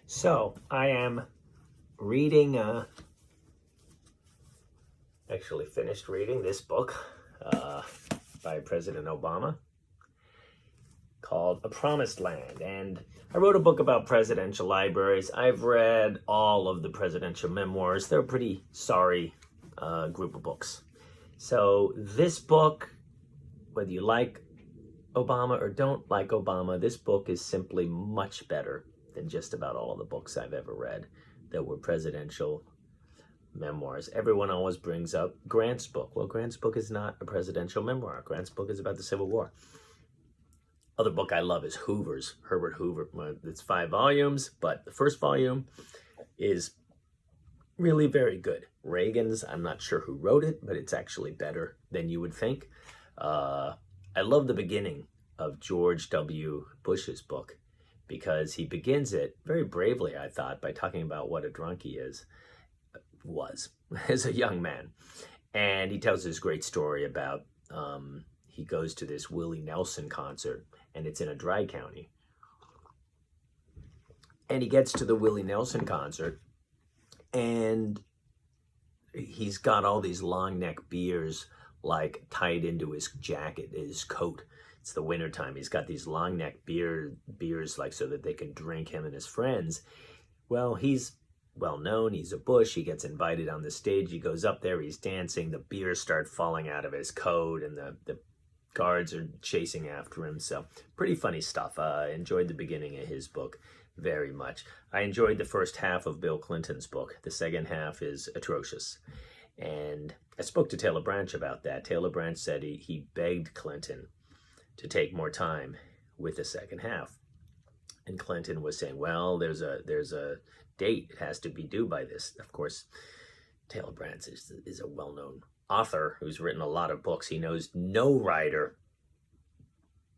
So I am reading, actually finished reading this book by President Obama called A Promised Land. And I wrote a book about presidential libraries. I've read all of the presidential memoirs. They're a pretty sorry group of books. So this book, whether you like Obama or don't like Obama, this book is simply much better than just about all of the books I've ever read that were presidential memoirs. Everyone always brings up Grant's book. Well, Grant's book is not a presidential memoir. Grant's book is about the Civil War. Other book I love is Hoover's, Herbert Hoover. It's 5 volumes, but the first volume is really very good. Reagan's, I'm not sure who wrote it, but it's actually better than you would think. I love the beginning of George W. Bush's book because he begins it very bravely, I thought, by talking about what a drunk he was as a young man. And he tells this great story about he goes to this Willie Nelson concert, and it's in a dry county. And he gets to the Willie Nelson concert, and he's got all these long neck beers like tied into his jacket, his coat. It's the wintertime. He's got these long neck beers like so that they can drink, him and his friends. Well, he's well known. He's a Bush. He gets invited on the stage. He goes up there. He's dancing. The beers start falling out of his coat, and the guards are chasing after him. So pretty funny stuff. I enjoyed the beginning of his book very much. I enjoyed the first half of Bill Clinton's book. The second half is atrocious. And I spoke to Taylor Branch about that. Taylor Branch said he begged Clinton to take more time with the second half. And Clinton was saying, well, there's a date. It has to be due by this. Of course, Taylor Branch is a well-known author who's written a lot of books. He knows no writer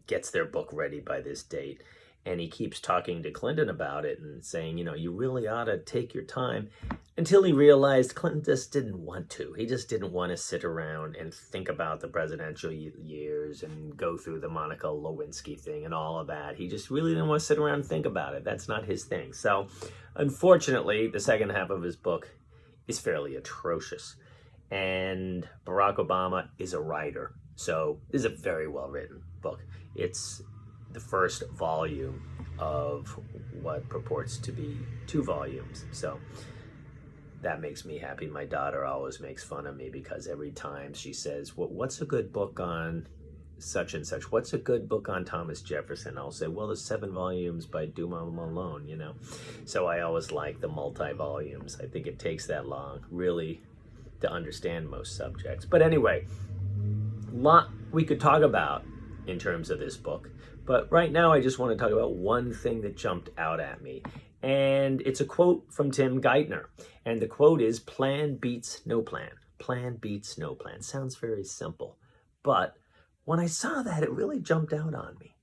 gets their book ready by this date. And he keeps talking to Clinton about it and saying, you really ought to take your time, until he realized Clinton just didn't want to. He just didn't want to sit around and think about the presidential years and go through the Monica Lewinsky thing and all of that. He just really didn't want to sit around and think about it. That's not his thing. So unfortunately, the second half of his book is fairly atrocious. And Barack Obama is a writer. So this is a very well-written book. It's the first volume of what purports to be 2 volumes. So that makes me happy. My daughter always makes fun of me because every time she says, what's a good book on such and such? What's a good book on Thomas Jefferson? I'll say, well, there's 7 volumes by Duma Malone, So I always like the multi-volumes. I think it takes that long, really, to understand most subjects. But anyway, lot we could talk about in terms of this book. But right now, I just want to talk about one thing that jumped out at me. And it's a quote from Tim Geithner. And the quote is, plan beats no plan. Plan beats no plan. Sounds very simple. But when I saw that, it really jumped out on me.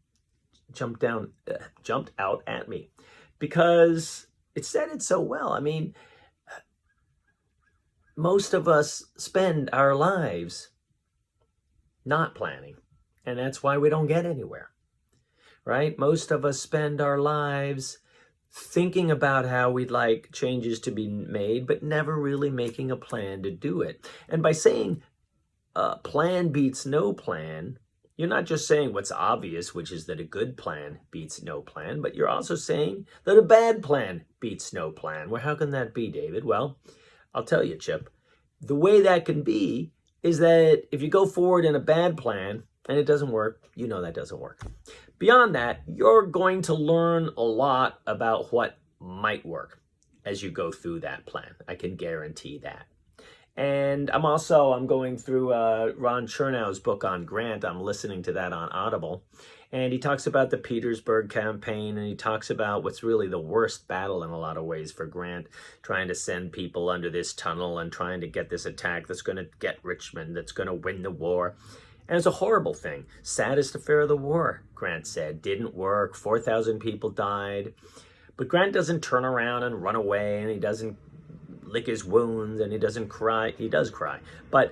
Jumped out at me. Because it said it so well. I mean, most of us spend our lives not planning. And that's why we don't get anywhere. Right? Most of us spend our lives thinking about how we'd like changes to be made, but never really making a plan to do it. And by saying plan beats no plan, you're not just saying what's obvious, which is that a good plan beats no plan, but you're also saying that a bad plan beats no plan. Well, how can that be, David? Well, I'll tell you, Chip. The way that can be is that if you go forward in a bad plan and it doesn't work, that doesn't work. Beyond that, you're going to learn a lot about what might work as you go through that plan. I can guarantee that. And I'm going through Ron Chernow's book on Grant. I'm listening to that on Audible. And he talks about the Petersburg campaign, and he talks about what's really the worst battle in a lot of ways for Grant, trying to send people under this tunnel and trying to get this attack that's going to get Richmond, that's going to win the war. And it's a horrible thing. Saddest affair of the war, Grant said. Didn't work. 4,000 people died. But Grant doesn't turn around and run away, and he doesn't lick his wounds, and he doesn't cry. He does cry. But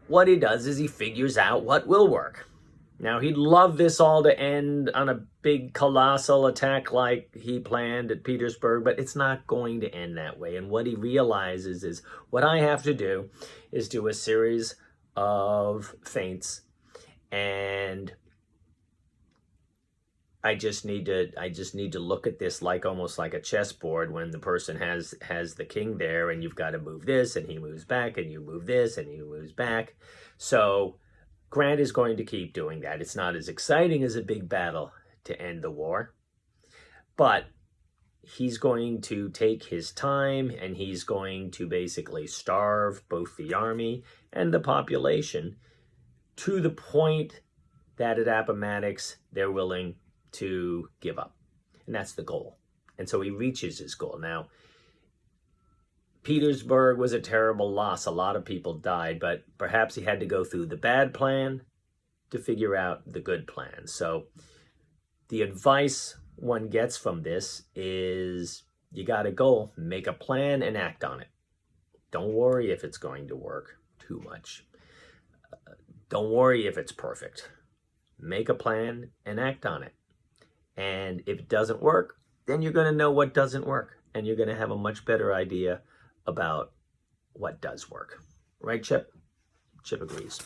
what he does is he figures out what will work. Now, he'd love this all to end on a big colossal attack like he planned at Petersburg, but it's not going to end that way. And what he realizes is what I have to do is do a series of feints, and I just need to look at this like almost like a chessboard when the person has the king there, and you've got to move this, and he moves back, and you move this, and he moves back. So Grant is going to keep doing that. It's not as exciting as a big battle to end the war, but he's going to take his time, and he's going to basically starve both the army and the population to the point that at Appomattox they're willing to give up. And that's the goal. And so he reaches his goal. Now, Petersburg was a terrible loss. A lot of people died, but perhaps he had to go through the bad plan to figure out the good plan. So the advice one gets from this is you got a goal, make a plan and act on it. Don't worry if it's going to work too much. Don't worry if it's perfect. Make a plan and act on it. And if it doesn't work, then you're going to know what doesn't work, and you're going to have a much better idea about what does work. Right, Chip? Chip agrees.